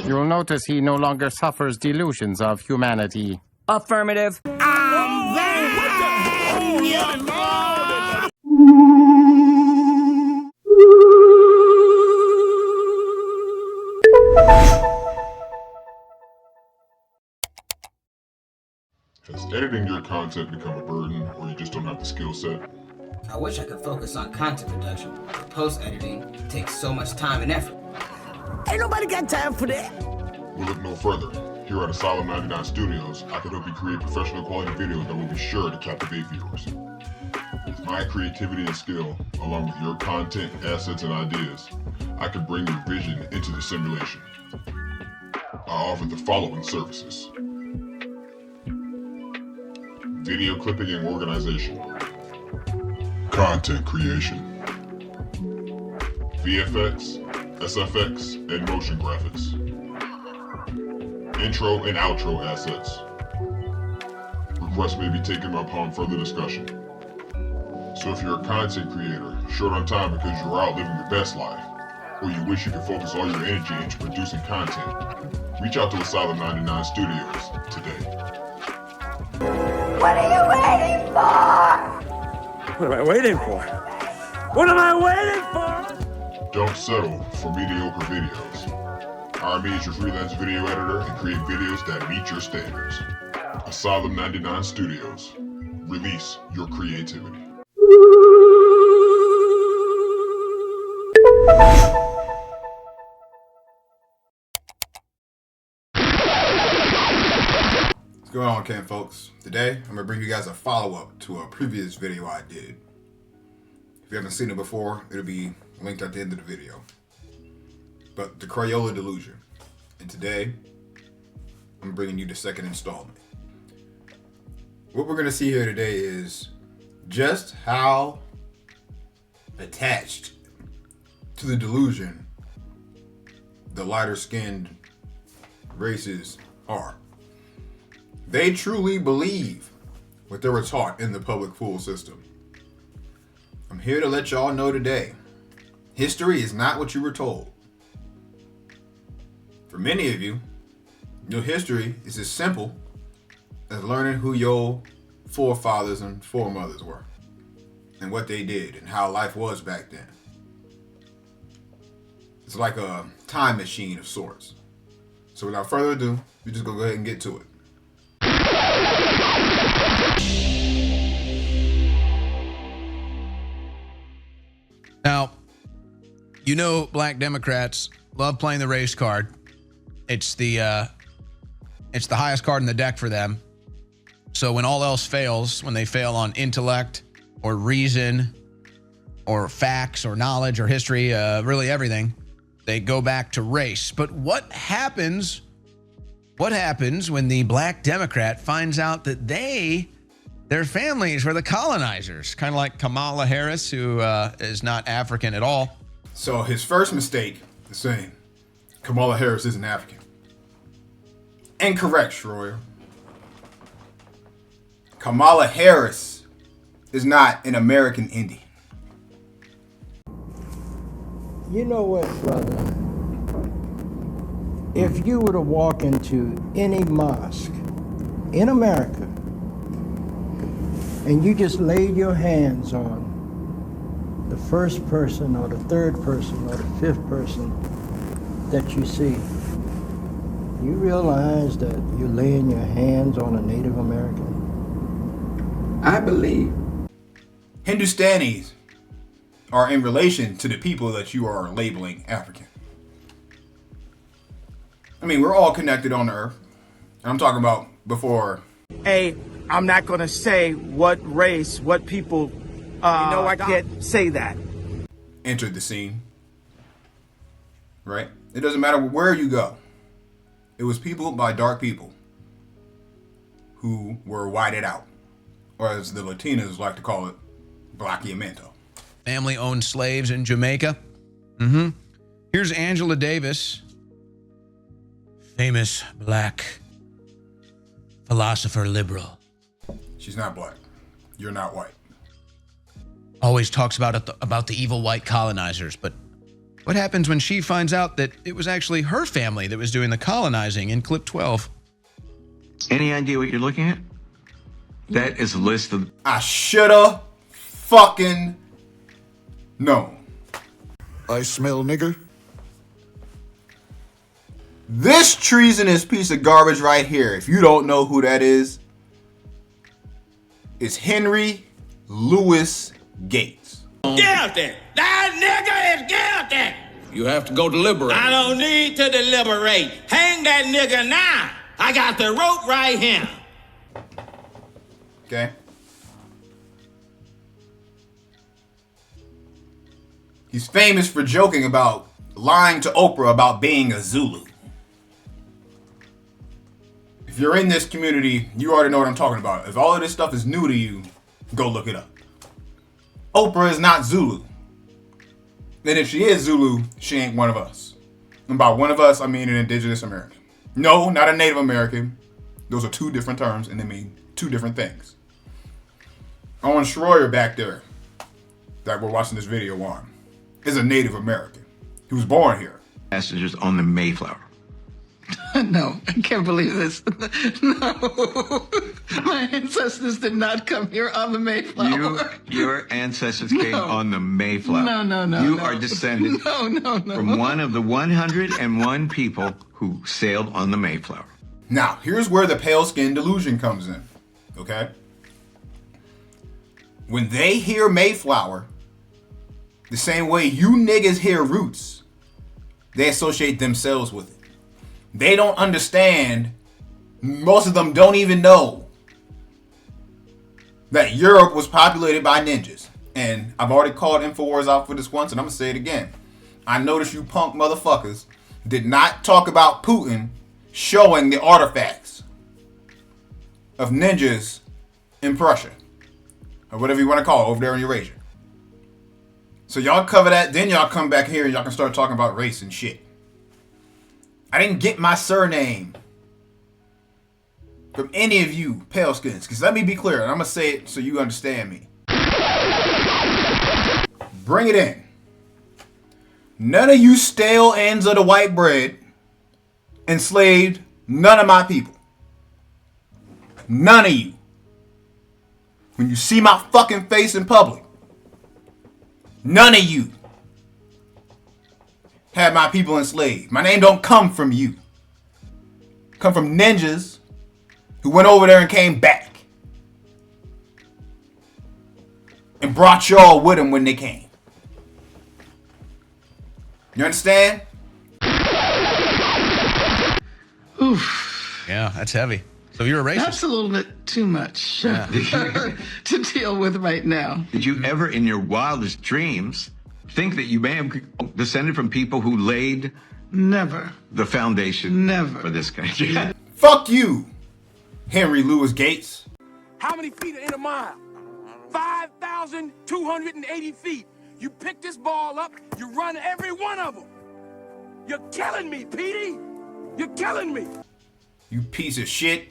You'll notice he no longer suffers delusions of humanity. Affirmative. Has editing your content become a burden, or you just don't have the skill set? I wish I could focus on content production, but post-editing takes so much time and effort. Ain't nobody got time for that. We'll look no further. Here at Asylum 99 Studios, I can help you create professional quality videos that will be sure to captivate viewers. With my creativity and skill, along with your content, assets, and ideas, I can bring your vision into the simulation. I offer the following services: video clipping and organization, content creation, VFX, SFX, and motion graphics, intro and outro assets. Requests may be taken upon further discussion. So if you're a content creator, short on time because you're out living your best life, or you wish you could focus all your energy into producing content, reach out to Asylum 99 Studios today. What are you waiting for? What am I waiting for? What am I waiting for? Don't settle for mediocre videos. Hire me as your freelance video editor and create videos that meet your standards. Asylum 99 Studios. Release your creativity. What's going on, Ken folks? Today, I'm going to bring you guys a follow-up to a previous video I did. If you haven't seen it before, it'll be linked at the end of the video. But the Crayola Delusion. And today, I'm bringing you the second installment. What we're going to see here today is just how attached to the delusion the lighter-skinned races are. They truly believe what they were taught in the public school system. I'm here to let y'all know today, history is not what you were told. For many of you, your history is as simple as learning who your forefathers and foremothers were, and what they did, and how life was back then. It's like a time machine of sorts. So without further ado, we just go ahead and get to it. Now, you know, black Democrats love playing the race card. It's the highest card in the deck for them. So when all else fails, when they fail on intellect or reason or facts or knowledge or history, really everything, they go back to race. But what happens when the black Democrat finds out that their families were the colonizers? Kind of like Kamala Harris, who is not African at all. So his first mistake is saying Kamala Harris isn't African. Incorrect, Shroyer. Kamala Harris is not an American Indian. You know what, brother? If you were to walk into any mosque in America and you just laid your hands on the first person or the third person or the fifth person that you see, you realize that you're laying your hands on a Native American? I believe. Hindustanis are in relation to the people that you are labeling African. I mean, we're all connected on the earth. And I'm talking about before. Hey, I'm not going to say what race, what people, I can't say that. Entered the scene. Right? It doesn't matter where you go. It was people by dark people who were whited out. Or as the Latinos like to call it, Blanqueamiento. Family-owned slaves in Jamaica. Here's Angela Davis, famous black philosopher liberal. She's not black. You're not white. Always talks about the evil white colonizers, but What happens when she finds out that it was actually her family that was doing the colonizing in clip 12? Any idea what you're looking at? That is a list of... I shoulda fucking known. I smell nigger. This treasonous piece of garbage right here, if you don't know who that is Henry Louis Gates. Guilty. That nigga is guilty. You have to go deliberate. I don't need to deliberate. Hang that nigga now. I got the rope right here. Okay. He's famous for joking about lying to Oprah about being a Zulu. If you're in this community, you already know what I'm talking about. If all of this stuff is new to you, go look it up. Oprah is not Zulu. And if she is Zulu, she ain't one of us. And by one of us, I mean an indigenous American. No, not a Native American. Those are two different terms and they mean two different things. Owen Schroyer back there, that we're watching this video on, is a Native American. He was born here. Passengers on the Mayflower. No, I can't believe this. No. My ancestors did not come here on the Mayflower. Your ancestors came on the Mayflower. No. You are descended from one of the 101 people who sailed on the Mayflower. Now, here's where the pale skin delusion comes in, okay? When they hear Mayflower, the same way you niggas hear roots, they associate themselves with it. They don't understand, most of them don't even know that Europe was populated by ninjas. And I've already called InfoWars out for this once, and I'm gonna say it again. I noticed you punk motherfuckers did not talk about Putin showing the artifacts of ninjas in Prussia, or whatever you want to call it, over there in Eurasia. So y'all cover that, then y'all come back here and y'all can start talking about race and shit. I didn't get my surname from any of you pale skins, because let me be clear, and I'm going to say it so you understand me. Bring it in. None of you stale ends of the white bread enslaved none of my people. None of you. When you see my fucking face in public, none of you had my people enslaved. My name don't come from you. Come from ninjas who went over there and came back and brought y'all with them when they came. You understand? Oof. Yeah, that's heavy. So you're a racist. That's a little bit too much to deal with right now. Did you ever in your wildest dreams think that you may have descended from people who laid Never. the foundation Never. for this country? Fuck you, Henry Louis Gates. How many feet are in a mile? 5,280 feet. You pick this ball up, you run every one of them. You're killing me, Petey. You're killing me. You piece of shit.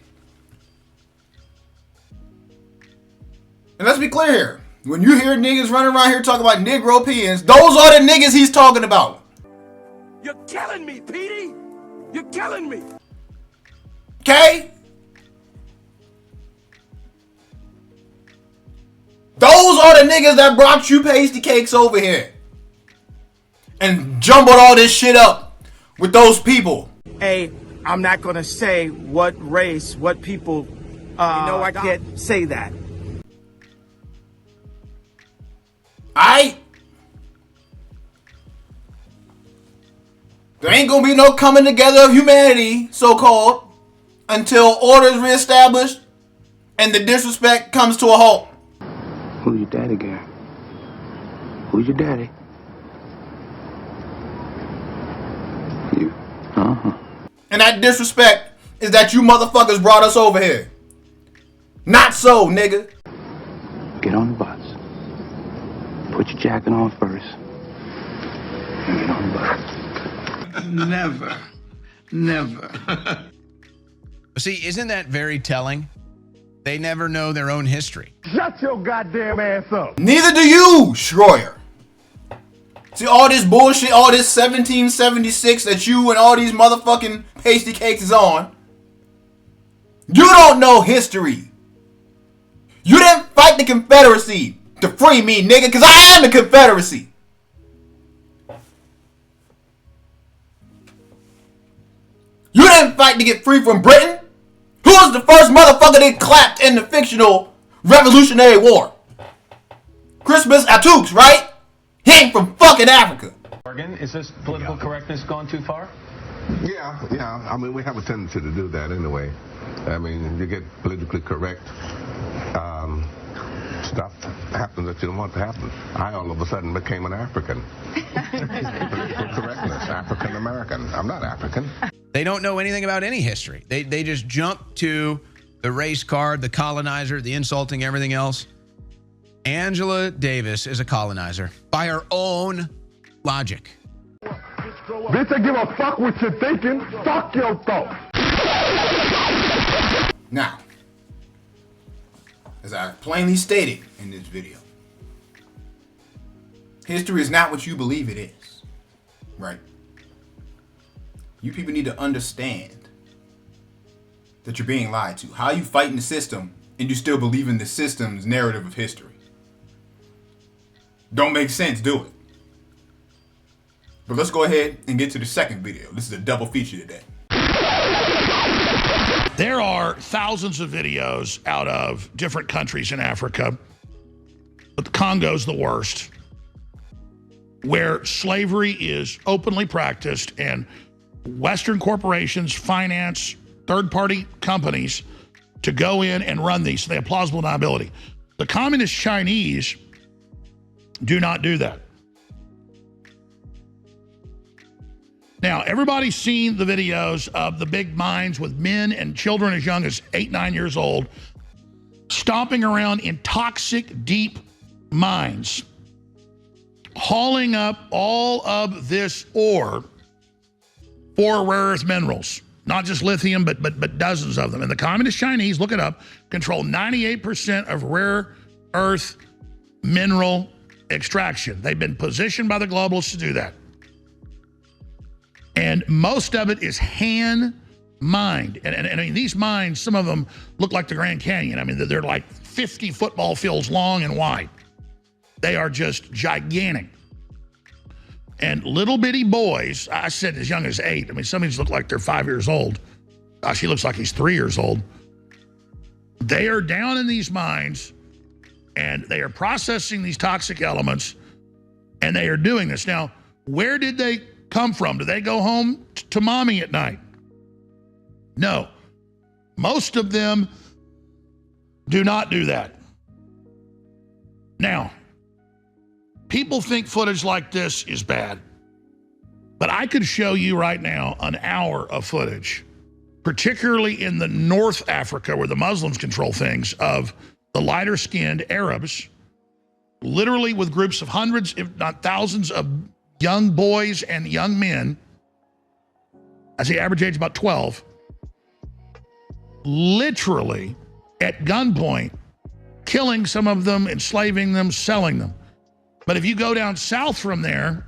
And let's be clear here. When you hear niggas running around here talking about Negropeans, those are the niggas he's talking about. You're killing me, Petey. You're killing me. Okay? Those are the niggas that brought you pasty cakes over here and jumbled all this shit up with those people. Hey, I'm not gonna say what race, what people. I can't say that. There ain't gonna be no coming together of humanity, so-called, until order is reestablished and the disrespect comes to a halt. Who's your daddy, Gary? Who's your daddy? You. Uh-huh. And that disrespect is that you motherfuckers brought us over here. Not so, nigga. Get on the bus. Put your jacket on first. And get on the bus. Never. Never. See, isn't that very telling? They never know their own history. Shut your goddamn ass up. Neither do you, Schroyer. See, all this bullshit, all this 1776 that you and all these motherfucking pasty cakes is on. You don't know history. You didn't fight the Confederacy to free me, nigga, because I am the Confederacy. You didn't fight to get free from Britain. Who was the first motherfucker that clapped in the fictional Revolutionary War? Crispus Attucks, right? He ain't from fucking Africa. Is this political correctness gone too far? Yeah. I mean, we have a tendency to do that anyway. I mean, you get politically correct. Stuff happens that you don't want to happen. I all of a sudden became an African. Political correctness, African American. I'm not African. They don't know anything about any history. They just jump to the race card, the colonizer, the insulting, everything else. Angela Davis is a colonizer by her own logic. Bitch, I give a fuck what you're thinking. Fuck your thoughts. Now, as I plainly stated in this video, history is not what you believe it is, right? You people need to understand that you're being lied to. How you fighting the system and you still believe in the system's narrative of history? Don't make sense, do it. But let's go ahead and get to the second video. This is a double feature today. There are thousands of videos out of different countries in Africa, but the Congo's the worst, where slavery is openly practiced and Western corporations finance third-party companies to go in and run these. So they have plausible deniability. The communist Chinese do not do that. Now, everybody's seen the videos of the big mines with men and children as young as 8, 9 years old stomping around in toxic, deep mines, hauling up all of this ore for rare earth minerals, not just lithium, but dozens of them. And the communist Chinese, look it up, control 98% of rare earth mineral extraction. They've been positioned by the globalists to do that. And most of it is hand mined. And I mean, these mines, some of them look like the Grand Canyon. I mean, they're like 50 football fields long and wide. They are just gigantic. And little bitty boys, I said as young as 8. I mean, some of these look like they're 5 years old. Gosh, he looks like he's 3 years old. They are down in these mines and they are processing these toxic elements and they are doing this. Now, where did they come from? Do they go home to mommy at night? No. Most of them do not do that. Now, people think footage like this is bad, but I could show you right now an hour of footage, particularly in the North Africa where the Muslims control things, of the lighter skinned Arabs, literally with groups of hundreds, if not thousands of young boys and young men, I say average age about 12, literally at gunpoint, killing some of them, enslaving them, selling them. But if you go down south from there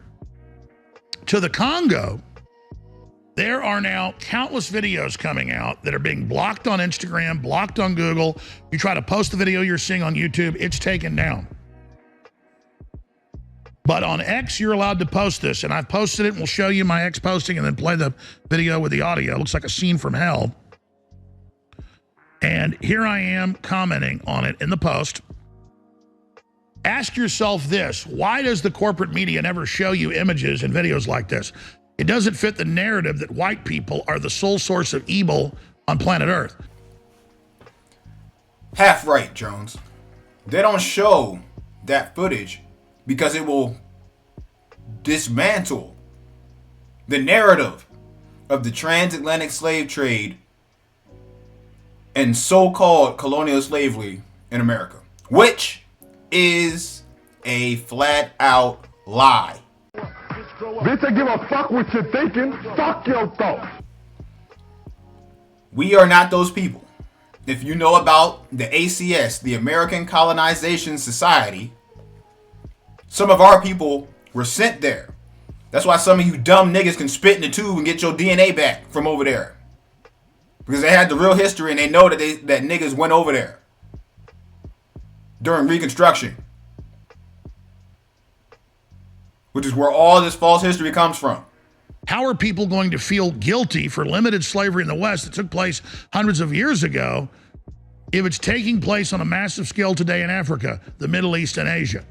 to the Congo, there are now countless videos coming out that are being blocked on Instagram, blocked on Google. You try to post the video you're seeing on YouTube, it's taken down. But on X, you're allowed to post this, and I've posted it, and we'll show you my X posting and then play the video with the audio. It looks like a scene from hell. And here I am commenting on it in the post. Ask yourself this: why does the corporate media never show you images and videos like this? It doesn't fit the narrative that white people are the sole source of evil on planet Earth. Half right, Jones. They don't show that footage because it will dismantle the narrative of the transatlantic slave trade and so-called colonial slavery in America, which is a flat-out lie. Bitch, I give a fuck what you're thinking. Fuck your thoughts. We are not those people. If you know about the ACS, the American Colonization Society, some of our people were sent there. That's why some of you dumb niggas can spit in the tube and get your DNA back from over there. Because they had the real history and they know that that niggas went over there during Reconstruction. Which is where all this false history comes from. How are people going to feel guilty for limited slavery in the West that took place hundreds of years ago if it's taking place on a massive scale today in Africa, the Middle East, and Asia?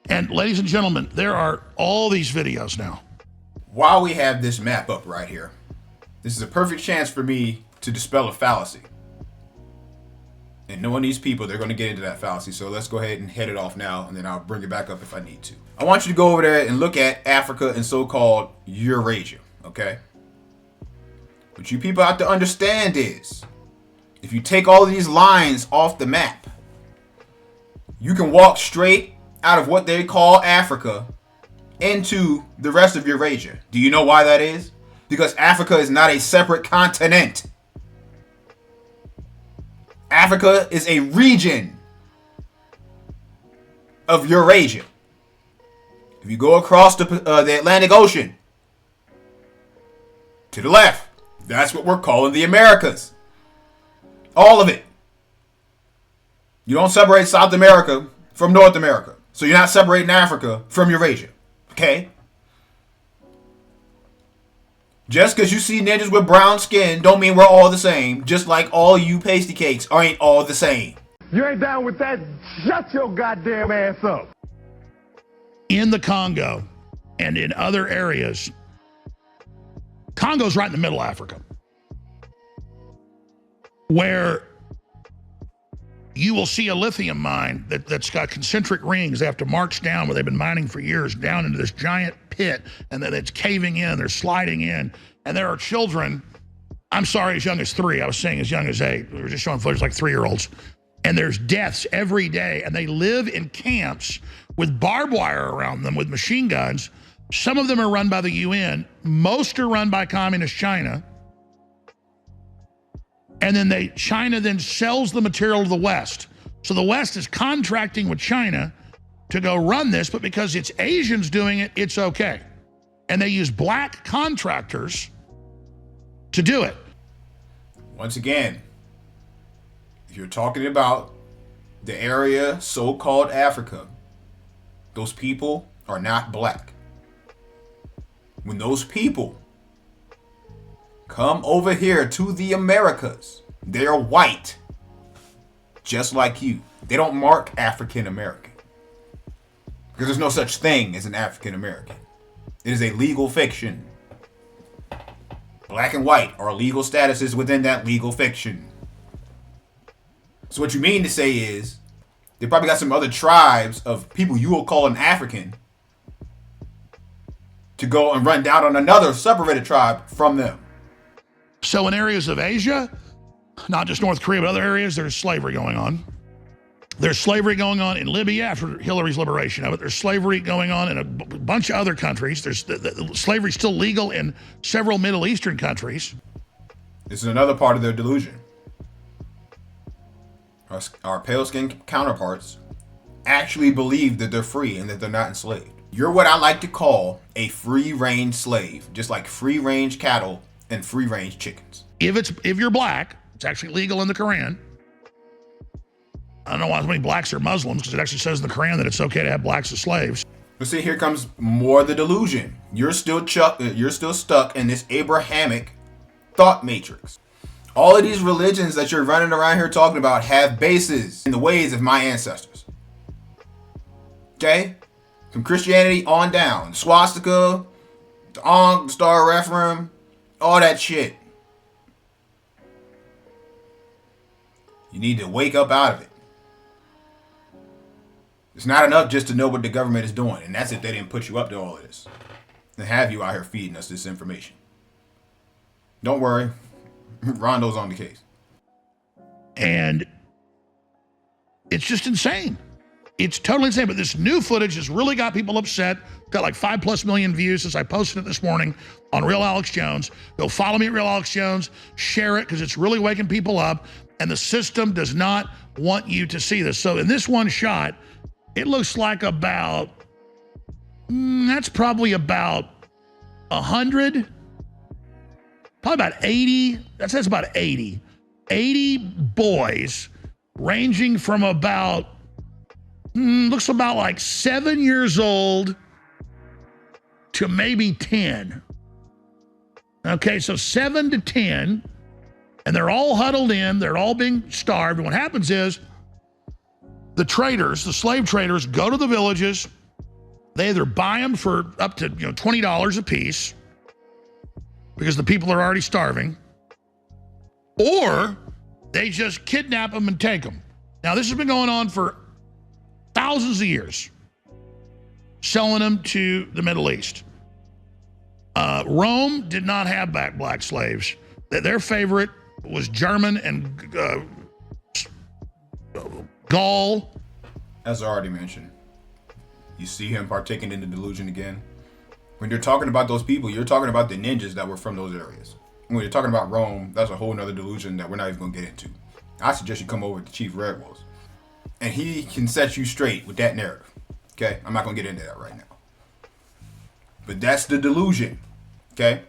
And ladies and gentlemen, there are all these videos now. While we have this map up right here, this is a perfect chance for me to dispel a fallacy. And knowing these people, they're going to get into that fallacy. So let's go ahead and head it off now, and then I'll bring it back up if I need to. I want you to go over there and look at Africa and so-called Eurasia, okay? What you people have to understand is, if you take all of these lines off the map, you can walk straight out of what they call Africa into the rest of Eurasia. Do you know why that is? Because Africa is not a separate continent. Africa is a region of Eurasia. If you go across the Atlantic Ocean to the left, that's what we're calling the Americas. All of it. You don't separate South America from North America. So you're not separating Africa from Eurasia. Okay? Just because you see ninjas with brown skin don't mean we're all the same. Just like all you pasty cakes ain't all the same. You ain't down with that? Shut your goddamn ass up. In the Congo and in other areas, Congo's right in the middle of Africa, where you will see a lithium mine that's got concentric rings. They have to march down where they've been mining for years, down into this giant pit, and then it's caving in, they're sliding in, and there are children, I'm sorry, as young as 3, I was saying as young as 8, we were just showing footage like 3-year-olds, and there's deaths every day, and they live in camps with barbed wire around them with machine guns. Some of them are run by the UN, most are run by communist China. And then China then sells the material to the West. So the West is contracting with China to go run this, but because it's Asians doing it, it's okay. And they use black contractors to do it. Once again, if you're talking about the area so-called Africa, those people are not black. When those people come over here to the Americas, they're white, just like you. They don't mark African American because there's no such thing as an African American. It is a legal fiction. Black and white are legal statuses within that legal fiction. So what you mean to say is they probably got some other tribes of people you will call an African to go and run down on another separated tribe from them. So in areas of Asia, not just North Korea, but other areas, there's slavery going on. There's slavery going on in Libya after Hillary's liberation of it. There's slavery going on in a bunch of other countries. There's slavery still legal in several Middle Eastern countries. This is another part of their delusion. Our pale-skinned counterparts actually believe that they're free and that they're not enslaved. You're what I like to call a free-range slave, just like free-range cattle and free-range chickens. If you're black, it's actually legal in the Quran. I don't know why so many blacks are Muslims, because it actually says in the Quran that it's okay to have blacks as slaves. But see, here comes more of the delusion. You're still stuck in this Abrahamic thought matrix. All of these religions that you're running around here talking about have bases in the ways of my ancestors. Okay? From Christianity on down. Swastika, the Ankh, the Star of Ephraim, all that shit. You need to wake up out of it. It's not enough just to know what the government is doing, and that's if they didn't put you up to all of this and have you out here feeding us this information. Don't worry. Rondo's on the case. And it's just insane. It's totally insane. But this new footage has really got people upset. Got like 5+ million views since I posted it this morning on Real Alex Jones. Go follow me at Real Alex Jones. Share it because it's really waking people up. And the system does not want you to see this. So in this one shot, it looks like about That's probably about 100, probably about 80. That says about 80. 80 boys ranging from about, looks about like 7 years old to maybe 10. Okay, so 7 to 10, and they're all huddled in, they're all being starved. And what happens is the traders, the slave traders, go to the villages. They either buy them for up to $20 a piece because the people are already starving, or they just kidnap them and take them. Now, this has been going on for thousands of years, selling them to the Middle East. Rome did not have black slaves. Their favorite was German and Gaul. As I already mentioned, you see him partaking in the delusion again. When you're talking about those people, you're talking about the ninjas that were from those areas. When you're talking about Rome, that's a whole nother delusion that we're not even going to get into. I suggest you come over to Chief Red Wolves, and he can set you straight with that narrative. Okay? I'm not going to get into that right now. But that's the delusion. Okay?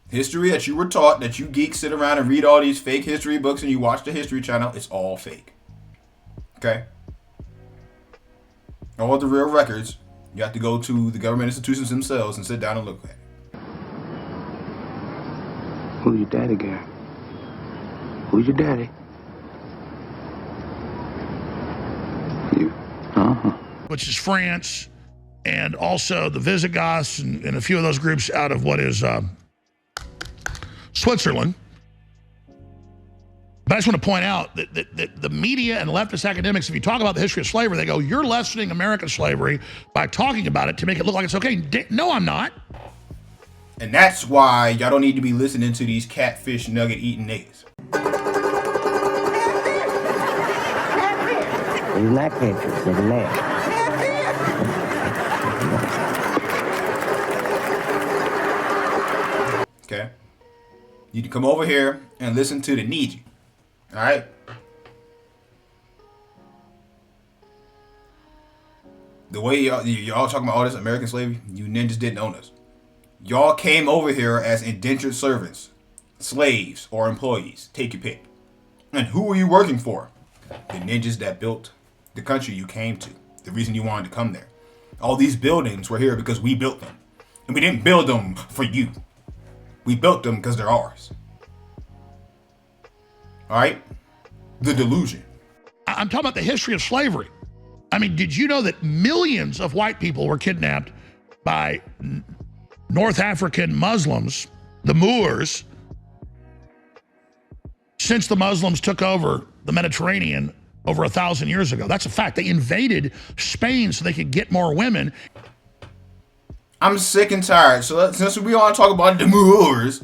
History that you were taught, that you geeks sit around and read all these fake history books and you watch the History Channel, it's all fake. Okay? All the real records, you have to go to the government institutions themselves and sit down and look at it. Who's your daddy, Gary? Who's your daddy? You. Which is France, and also the Visigoths and a few of those groups out of what is Switzerland. But I just want to point out that the media and leftist academics, if you talk about the history of slavery, they go, you're lessening American slavery by talking about it to make it look like it's okay. No, I'm not. And that's why y'all don't need to be listening to these catfish nugget eating niggas. He's not catfish, he's man. Okay? You need to come over here and listen to the Niji. Alright? The way y'all talking about all this American slavery, you ninjas didn't own us. Y'all came over here as indentured servants, slaves, or employees. Take your pick. And who were you working for? The ninjas that built the country you came to. The reason you wanted to come there. All these buildings were here because we built them. And we didn't build them for you. We built them because they're ours. Alright? The delusion. I'm talking about the history of slavery. I mean, did you know that millions of white people were kidnapped by North African Muslims, the Moors, since the Muslims took over the Mediterranean over 1,000 years ago? That's a fact. They invaded Spain so they could get more women. I'm sick and tired. So since we all talk about the Moors,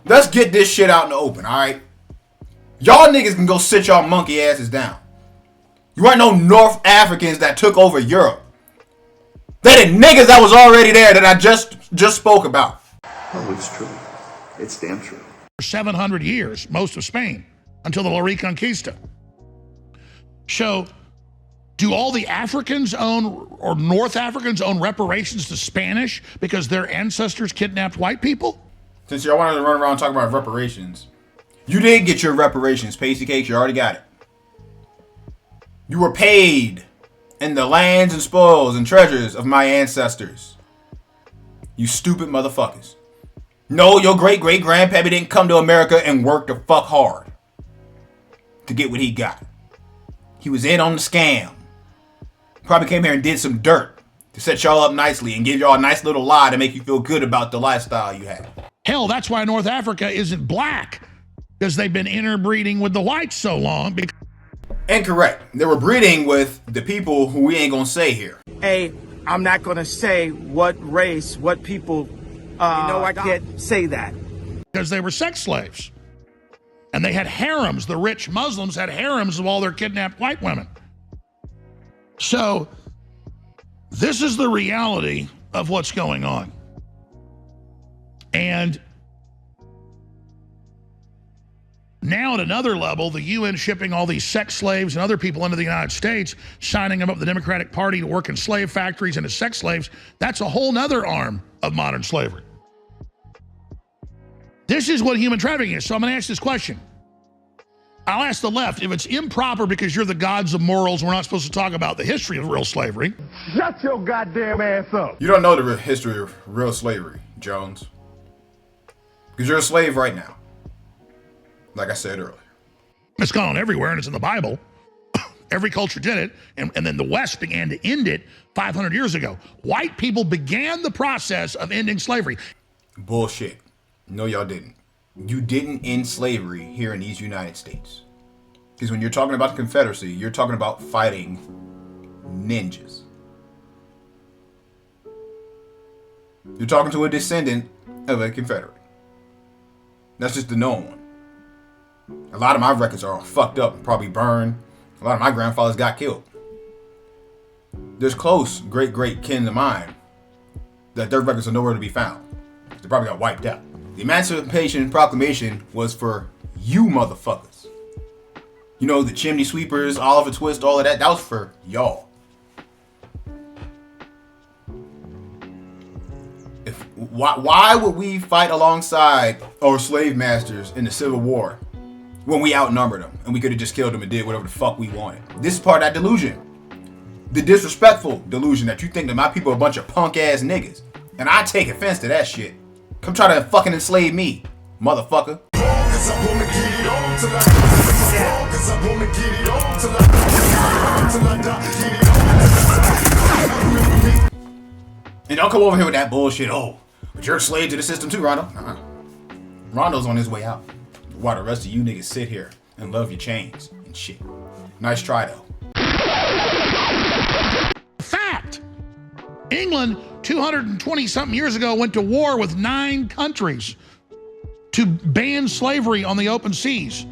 let's get this shit out in the open, alright? Y'all niggas can go sit y'all monkey asses down. You ain't no North Africans that took over Europe. They the niggas that was already there that I just spoke about. Oh, it's true. It's damn true. For 700 years, most of Spain, until the La Reconquista. So, do all the Africans own, or North Africans own reparations to Spanish because their ancestors kidnapped white people? Since y'all wanted to run around talking about reparations, you did get your reparations, Pasty Cakes. You already got it. You were paid in the lands and spoils and treasures of my ancestors. You stupid motherfuckers. No, your great-great-grandpappy didn't come to America and work the fuck hard to get what he got. He was in on the scam. Probably came here and did some dirt to set y'all up nicely and give y'all a nice little lie to make you feel good about the lifestyle you have. Hell, that's why North Africa isn't black, because they've been interbreeding with the whites so long. Incorrect. They were breeding with the people who we ain't gonna say here. Hey, I'm not gonna say what race, what people. I can't say that. Because they were sex slaves. And they had harems. The rich Muslims had harems of all their kidnapped white women. So, this is the reality of what's going on. And Now at another level, the UN shipping all these sex slaves and other people into the United States, signing them up with the Democratic Party to work in slave factories and as sex slaves, that's a whole nother arm of modern slavery. This is what human trafficking is. So I'm gonna ask this question. I'll ask the left, if it's improper because you're the gods of morals, we're not supposed to talk about the history of real slavery. Shut your goddamn ass up. You don't know the history of real slavery, Jones. Because you're a slave right now. Like I said earlier. It's gone on everywhere and it's in the Bible. Every culture did it, and then the West began to end it 500 years ago. White people began the process of ending slavery. Bullshit. No, y'all didn't. You didn't end slavery here in these United States. Because when you're talking about the Confederacy, you're talking about fighting ninjas. You're talking to a descendant of a Confederate. That's just the known one. A lot of my records are all fucked up and probably burned. A lot of my grandfathers got killed. There's close great kin of mine that their records are nowhere to be found. They probably got wiped out. The Emancipation Proclamation was for you motherfuckers. You know, the chimney sweepers, Oliver Twist, all of that, that was for y'all. Why would we fight alongside our slave masters in the Civil War when we outnumbered them and we could have just killed them and did whatever the fuck we wanted? This is part of that delusion. The disrespectful delusion that you think that my people are a bunch of punk ass niggas. And I take offense to that shit. Come try to fucking enslave me, motherfucker. And don't come over here with that bullshit. Oh, but you're a slave to the system too, Rondo. Rondo's on his way out. While the rest of you niggas sit here and love your chains and shit. Nice try though. Fact. England 220 something years ago went to war with 9 countries to ban slavery on the open seas.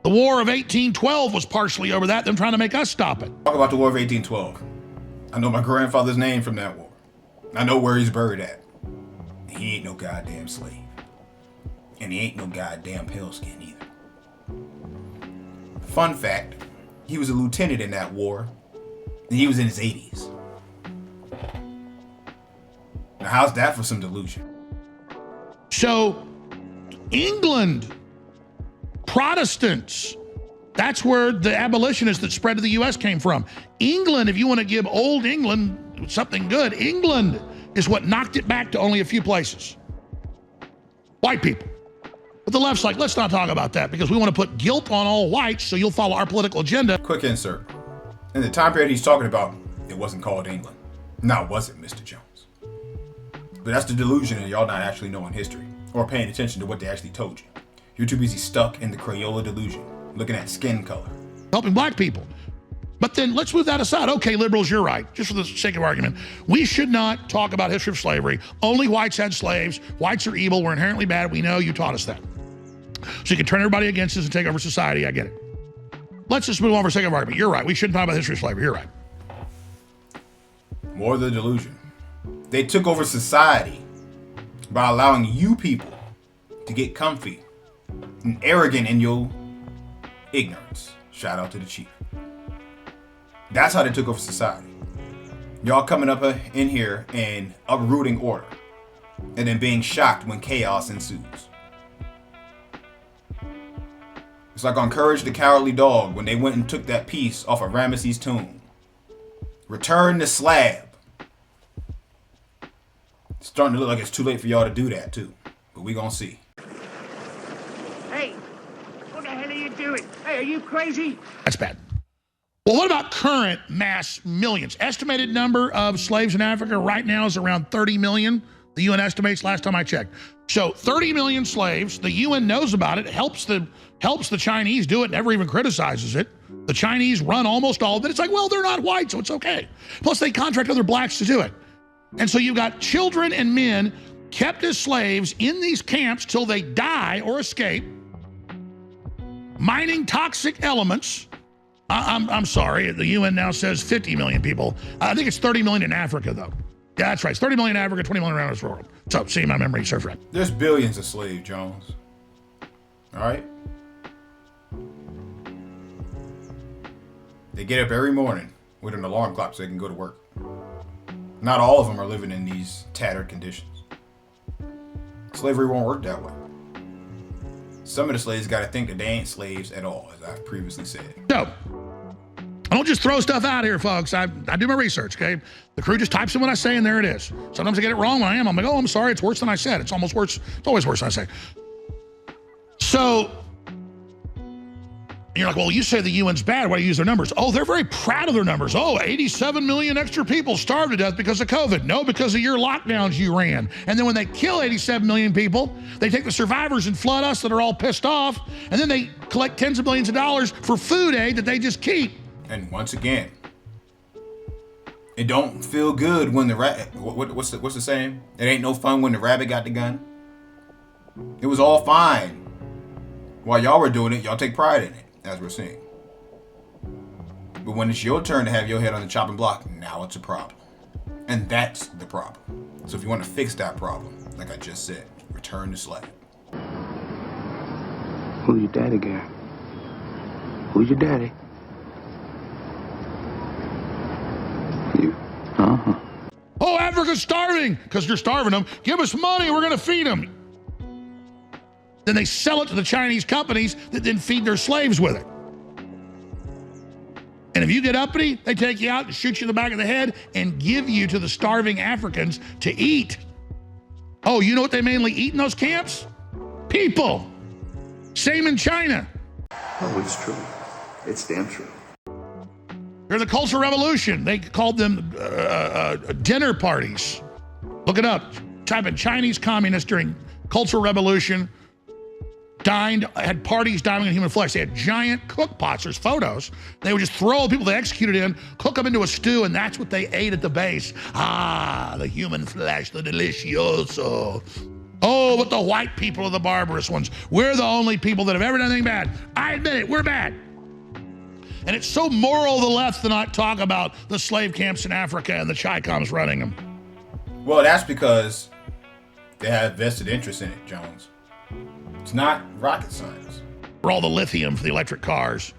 The War of 1812 was partially over that, them trying to make us stop it. Talk about the War of 1812. I know my grandfather's name from that war. I know where he's buried at. He ain't no goddamn slave. And he ain't no goddamn pale-skin either. Fun fact, he was a lieutenant in that war, and he was in his 80s. Now how's that for some delusion? So, England, Protestants, that's where the abolitionists that spread to the U.S. came from. England, if you want to give old England something good, England is what knocked it back to only a few places. White people. But the left's like, let's not talk about that because we want to put guilt on all whites so you'll follow our political agenda. Quick insert. In the time period he's talking about, it wasn't called England. Now, was it, Mr. Jones? But that's the delusion of y'all not actually knowing history or paying attention to what they actually told you. You're too busy stuck in the Crayola delusion, looking at skin color. Helping black people. But then let's move that aside. Okay, liberals, you're right. Just for the sake of argument, we should not talk about history of slavery. Only whites had slaves. Whites are evil. We're inherently bad. We know you taught us that. So you can turn everybody against us and take over society. I get it. Let's just move on for the sake of argument. You're right. We shouldn't talk about history of slavery. You're right. More of the delusion. They took over society by allowing you people to get comfy and arrogant in your ignorance. Shout out to the chief. That's how they took over society. Y'all coming up in here and uprooting order and then being shocked when chaos ensues. It's like on Courage the Cowardly Dog when they went and took that piece off of Ramesses' tomb. Return the slab. It's starting to look like it's too late for y'all to do that too. But we gonna see. Hey, what the hell are you doing? Hey, are you crazy? That's bad. Well, what about current mass millions? Estimated number of slaves in Africa right now is around 30 million. The UN estimates last time I checked. So 30 million slaves, the UN knows about it, helps the Chinese do it, never even criticizes it. The Chinese run almost all of it. It's like, well, they're not white, so it's okay. Plus they contract other blacks to do it. And so you've got children and men kept as slaves in these camps till they die or escape, mining toxic elements. I'm sorry, the UN now says 50 million people. I think it's 30 million in Africa, though. Yeah, that's right. It's 30 million in Africa, 20 million around the world. So, see, my memory serves right. There's billions of slaves, Jones. All right? They get up every morning with an alarm clock so they can go to work. Not all of them are living in these tattered conditions. Slavery won't work that way. Some of the slaves got to think that they ain't slaves at all, as I've previously said. So, I don't just throw stuff out here, folks. I do my research, okay? The crew just types in what I say, and there it is. Sometimes I get it wrong when I am. I'm like, oh, I'm sorry, it's worse than I said. It's almost worse. It's always worse than I say. So, you're like, well, you say the UN's bad. Why do you use their numbers? Oh, they're very proud of their numbers. Oh, 87 million extra people starved to death because of COVID. No, because of your lockdowns you ran. And then when they kill 87 million people, they take the survivors and flood us that are all pissed off. And then they collect tens of millions of dollars for food aid that they just keep. And once again, it don't feel good when the what's the saying? It ain't no fun when the rabbit got the gun. It was all fine. While y'all were doing it, y'all take pride in it, as we're seeing. But when it's your turn to have your head on the chopping block, now it's a problem. And that's the problem. So if you want to fix that problem, like I just said, return to slave. Who's your daddy, Gary? Who's your daddy? You. Uh-huh. Oh, Africa's starving because you're starving them. Give us money, we're going to feed them. Then they sell it to the Chinese companies that then feed their slaves with it. And if you get uppity, they take you out and shoot you in the back of the head and give you to the starving Africans to eat. Oh, you know what they mainly eat in those camps? People. Same in China. Oh, it's true. It's damn true. During the Cultural Revolution, they called them dinner parties. Look it up. Type in Chinese communists during Cultural Revolution. Had parties dining in human flesh. They had giant cook pots. There's photos. They would just throw the people they executed in, cook them into a stew, and that's what they ate at the base. Ah, the human flesh, the delicioso. Oh, but the white people are the barbarous ones. We're the only people that have ever done anything bad. I admit it, we're bad. And it's so moral of the left to not talk about the slave camps in Africa and the Chi-Coms running them. Well, that's because they have vested interest in it, Jones. It's not rocket science. For all the lithium for the electric cars.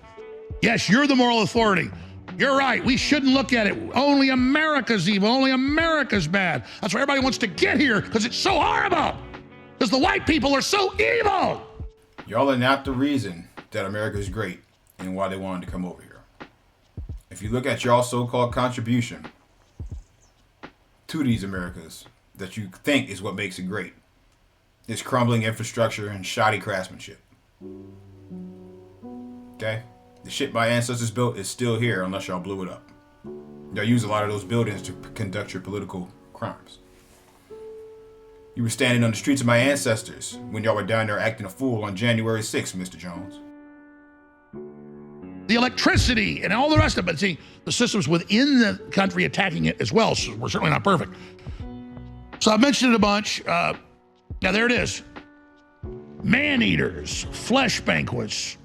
Yes, you're the moral authority. You're right. We shouldn't look at it. Only America's evil. Only America's bad. That's why everybody wants to get here, because it's so horrible. Because the white people are so evil. Y'all are not the reason that America is great and why they wanted to come over here. If you look at y'all so-called contribution to these Americas that you think is what makes it great, it's crumbling infrastructure and shoddy craftsmanship. Okay? The shit my ancestors built is still here unless y'all blew it up. Y'all use a lot of those buildings to conduct your political crimes. You were standing on the streets of my ancestors when y'all were down there acting a fool on January 6th, Mr. Jones. The electricity and all the rest of it. But see, the systems within the country attacking it as well, so we're certainly not perfect. So I've mentioned it a bunch. Now there it is. Man-eaters, flesh banquets,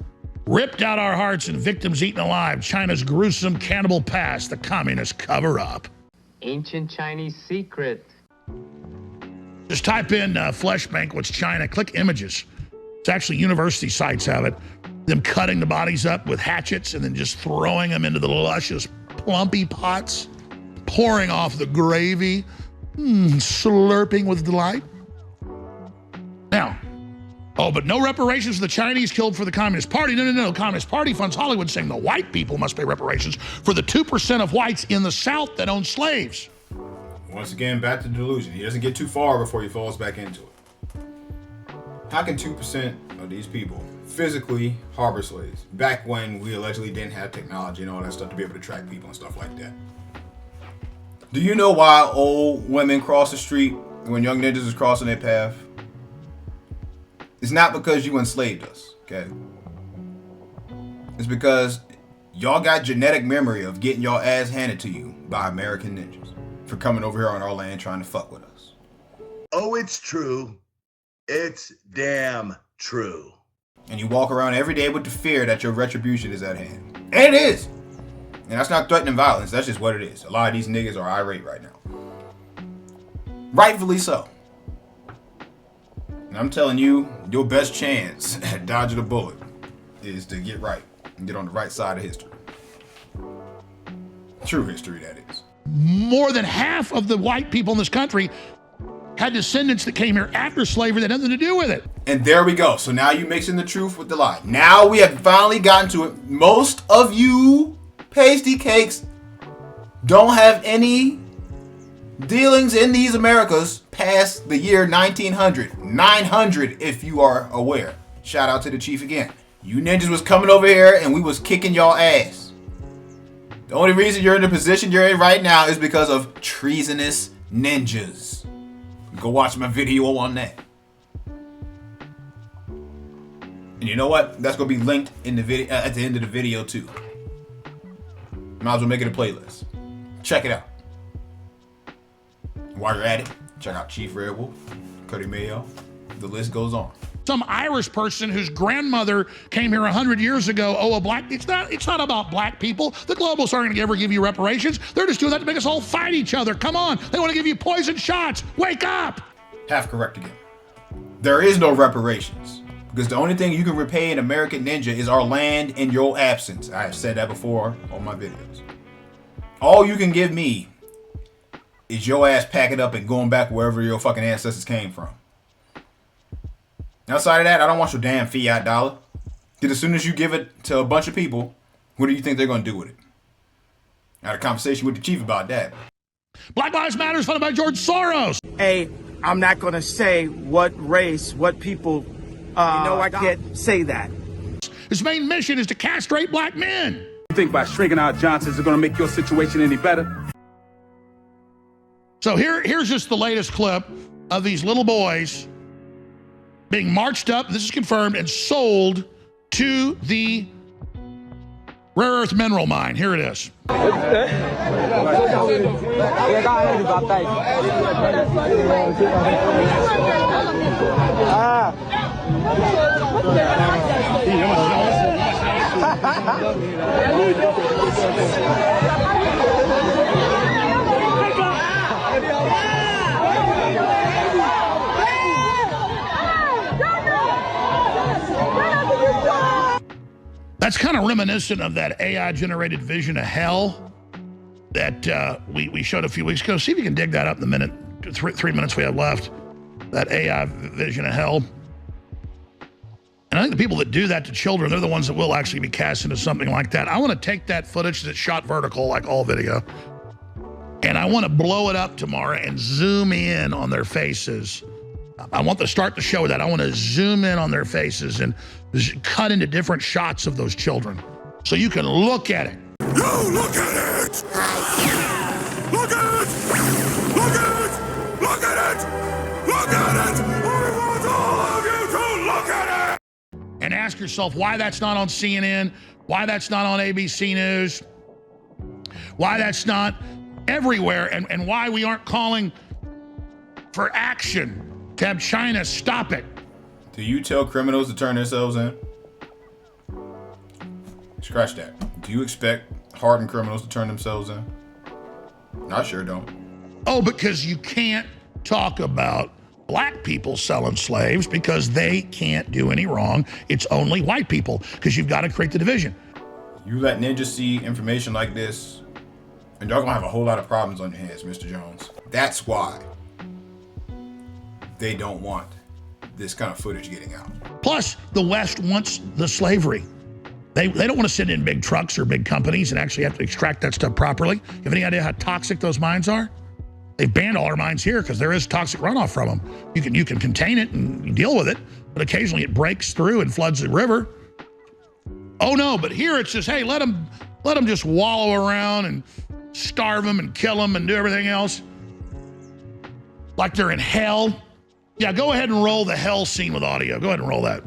ripped out our hearts and victims eaten alive. China's gruesome cannibal past, the communist cover-up. Ancient Chinese secret. Just type in flesh banquets China, click images. It's actually university sites have it. Them cutting the bodies up with hatchets and then just throwing them into the luscious plumpy pots, pouring off the gravy, slurping with delight. Now, oh, but no reparations for the Chinese killed for the Communist Party. No. Communist Party funds Hollywood saying the white people must pay reparations for the 2% of whites in the South that own slaves. Once again, back to Delusion. He doesn't get too far before he falls back into it. How can 2% of these people physically harbor slaves back when we allegedly didn't have technology and all that stuff to be able to track people and stuff like that? Do you know why old women cross the street when young ninjas is crossing their path? It's not because you enslaved us, okay? It's because y'all got genetic memory of getting y'all ass handed to you by American ninjas for coming over here on our land trying to fuck with us. Oh, it's true. It's damn true. And you walk around every day with the fear that your retribution is at hand. And it is. And that's not threatening violence. That's just what it is. A lot of these niggas are irate right now. Rightfully so. And I'm telling you, your best chance at dodging a bullet is to get right and get on the right side of history. True history, that is. More than half of the white people in this country had descendants that came here after slavery that had nothing to do with it. And there we go. So now you mixing the truth with the lie. Now we have finally gotten to it. Most of you pasty cakes don't have any dealings in these Americas past the year 1900. 900 if you are aware. Shout out to the chief again. You ninjas was coming over here and we was kicking y'all ass. The only reason you're in the position you're in right now is because of treasonous ninjas. Go watch my video on that. And you know what? That's gonna be linked in the video at the end of the video too. Might as well make it a playlist. Check it out. While you're at it, check out Chief Red Wolf, Cuddy Mayo. The list goes on. Some Irish person whose grandmother came here 100 years ago. Oh, a black. It's not about black people. The globalists aren't going to ever give you reparations. They're just doing that to make us all fight each other. Come on. They want to give you poison shots. Wake up. Half correct again. There is no reparations because the only thing you can repay an American ninja is our land in your absence. I have said that before on my videos. All you can give me is your ass packing up and going back wherever your fucking ancestors came from. Outside of that, I don't want your damn fiat dollar. Because as soon as you give it to a bunch of people, what do you think they're going to do with it? I had a conversation with the chief about that. Black Lives Matter is funded by George Soros. Hey, I'm not going to say what race, what people, I can't say that. His main mission is to castrate black men. You think by shrinking out Johnsons is going to make your situation any better? So here's just the latest clip of these little boys being marched up, this is confirmed, and sold to the rare earth mineral mine. Here it is. That's kind of reminiscent of that AI-generated vision of hell that we showed a few weeks ago. See if you can dig that up in the minute, 3 minutes we have left. That AI vision of hell. And I think the people that do that to children, they're the ones that will actually be cast into something like that. I want to take that footage that's shot vertical, like all video, and I want to blow it up tomorrow and zoom in on their faces. I want to start the show with that. I want to zoom in on their faces and cut into different shots of those children so you can look at it. You look at it! Look at it! Look at it! Look at it! Look at it! I want all of you to look at it! And ask yourself why that's not on CNN, why that's not on ABC News, why that's not everywhere, and why we aren't calling for action to have China stop it. Do you tell criminals to turn themselves in? Scratch that. Do you expect hardened criminals to turn themselves in? I sure don't. Oh, because you can't talk about black people selling slaves because they can't do any wrong. It's only white people because you've got to create the division. You let ninjas see information like this, and y'all gonna have a whole lot of problems on your hands, Mr. Jones. That's why they don't want this kind of footage getting out. Plus, the West wants the slavery. They don't want to send in big trucks or big companies and actually have to extract that stuff properly. You have any idea how toxic those mines are? They've banned all our mines here because there is toxic runoff from them. You can contain it and you deal with it, but occasionally it breaks through and floods the river. Oh no, but here it's just, hey, let them just wallow around and starve them and kill them and do everything else like they're in hell. Yeah, go ahead and roll the hell scene with audio. Go ahead and roll that.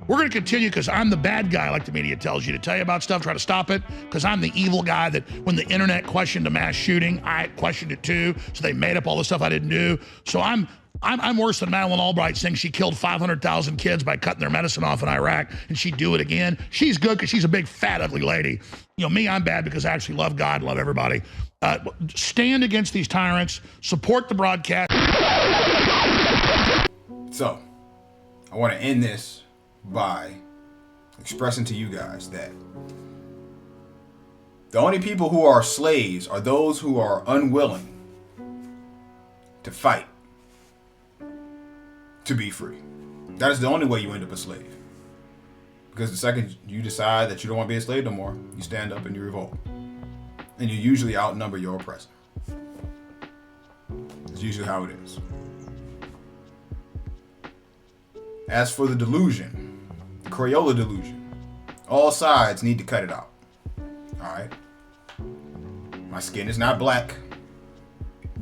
We're going to continue because I'm the bad guy, like the media tells you, to tell you about stuff, try to stop it, because I'm the evil guy that when the internet questioned a mass shooting, I questioned it too, so they made up all the stuff I didn't do. So I'm I'm worse than Madeleine Albright saying she killed 500,000 kids by cutting their medicine off in Iraq, and she'd do it again. She's good because she's a big, fat, ugly lady. You know, me, I'm bad because I actually love God and love everybody. Stand against these tyrants. Support the broadcast. So, I want to end this by expressing to you guys that the only people who are slaves are those who are unwilling to fight to be free. That is the only way you end up a slave. Because the second you decide that you don't want to be a slave no more, you stand up and you revolt. And you usually outnumber your oppressor. That's usually how it is. As for the delusion, the Crayola delusion, all sides need to cut it out. Alright? My skin is not black.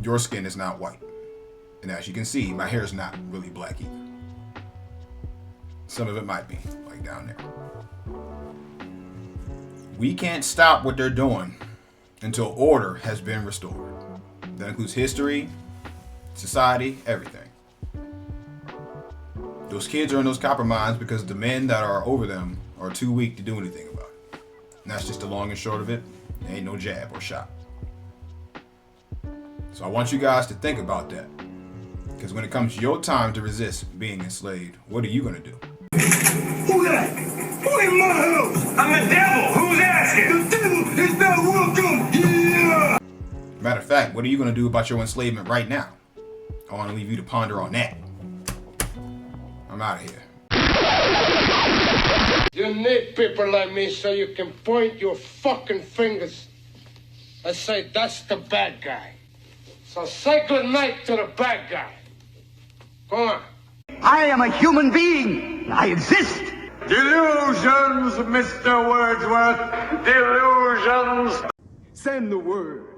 Your skin is not white. And as you can see, my hair is not really black either. Some of it might be, like down there. We can't stop what they're doing until order has been restored. That includes history, society, everything. Those kids are in those copper mines because the men that are over them are too weak to do anything about it. And that's just the long and short of it. There ain't no jab or shot. So I want you guys to think about that. Because when it comes to your time to resist being enslaved, what are you going to do? Who that? Who in my house? I'm the devil. Who's asking? The devil is not welcome here. Matter of fact, what are you going to do about your enslavement right now? I want to leave you to ponder on that. I'm out of here. You need people like me so you can point your fucking fingers and say, that's the bad guy. So say good night to the bad guy. Go on. I am a human being. I exist. Delusions, Mr. Wordsworth. Delusions. Send the word.